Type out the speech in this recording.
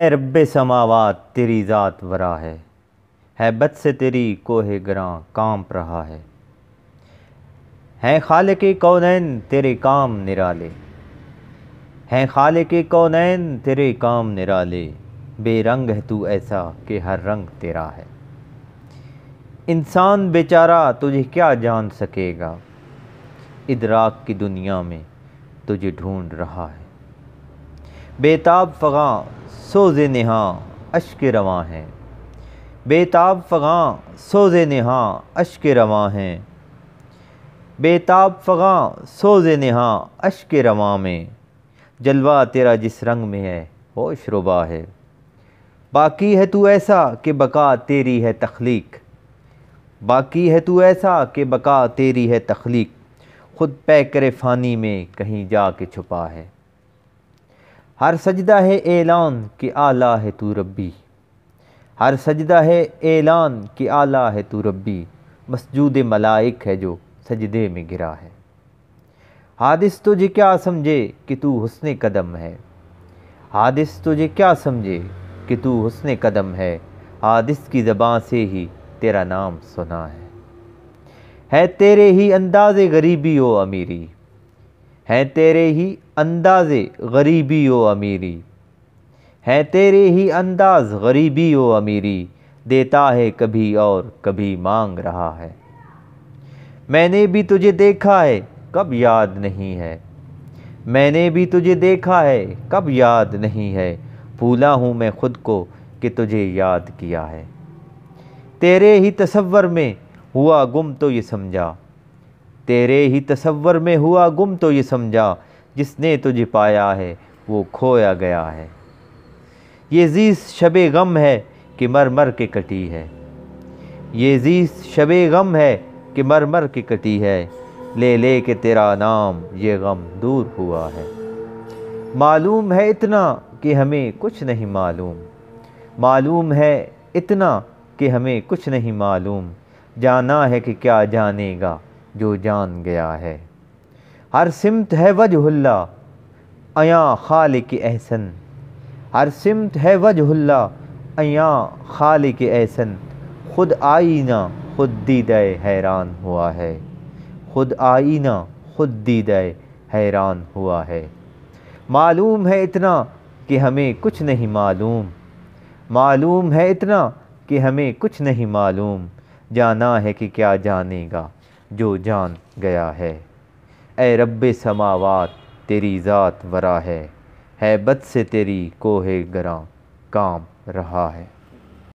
اے رب سماوات تیری ذات ورا ہے، ہیبت سے تیری کوہ گراں کانپ رہا ہے۔ ہیں خالق کونین تیرے کام نرالے، ہیں خالق کونین تیرے کام نرالے، بے رنگ ہے تو ایسا کہ ہر رنگ تیرا ہے۔ انسان بیچارہ تجھے کیا جان سکے گا، ادراک کی دنیا میں تجھے ڈھونڈ رہا ہے۔ بے تاب فغاں سوز نہاں اشک رواں ہیں، بے تاب فغاں سوز نہاں اشک رواں ہیں، بے تاب فغاں سوز نہاں اشک رواں میں، جلوہ تیرا جس رنگ میں ہے ہوش ربا ہے۔ باقی ہے تو ایسا کہ بقا تیری ہے تخلیق، باقی ہے تو ایسا کہ بقا تیری ہے تخلیق، خود پیکر فانی میں کہیں جا کے چھپا ہے۔ ہر سجدہ ہے اعلان کہ اعلیٰ ہے تو ربی، ہر سجدہ ہے اعلان کہ اعلیٰ ہے تو ربی، مسجود ملائک ہے جو سجدے میں گرا ہے۔ حادث تجھے کیا سمجھے کہ تو حسن قدم ہے، حادث تجھے کیا سمجھے کہ تو حسن قدم ہے، حادث کی زبان سے ہی تیرا نام سنا ہے تیرے ہی انداز غریبی و امیری، ہے تیرے ہی انداز غریبی و امیری، ہے تیرے ہی انداز غریبی و امیری، دیتا ہے کبھی اور کبھی مانگ رہا ہے۔ میں نے بھی تجھے دیکھا ہے کب یاد نہیں ہے، میں نے بھی تجھے دیکھا ہے کب یاد نہیں ہے، بھولا ہوں میں خود کو کہ تجھے یاد کیا ہے۔ تیرے ہی تصور میں ہوا گم تو یہ سمجھا، تیرے ہی تصور میں ہوا گم تو یہ سمجھا، جس نے تجھے پایا ہے وہ کھویا گیا ہے۔ یہ زیست شب غم ہے کہ مر مر کے کٹی ہے، یہ زیست شب غم ہے کہ مر مر کے کٹی ہے، لے لے کے تیرا نام یہ غم دور ہوا ہے۔ معلوم ہے اتنا کہ ہمیں کچھ نہیں معلوم، معلوم ہے اتنا کہ ہمیں کچھ نہیں معلوم، جانا ہے کہ کیا جانے گا جو جان گیا ہے۔ ہر سمت ہے وجہ اللہ عیاں خالق احسن، ہر سمت ہے وجہ اللہ عیاں خالق احسن، خود آئینہ خود دیدہ حیران ہوا ہے، خود آئینہ خود دیدہ حیران ہوا ہے۔ معلوم ہے اتنا کہ ہمیں کچھ نہیں معلوم، معلوم ہے اتنا کہ ہمیں کچھ نہیں معلوم، جانا ہے کہ کیا جانے گا جو جان گیا ہے۔ اے رب سماوات تیری ذات ورا ہے، ہیبت سے تیری کوہ گراں کانپ رہا ہے۔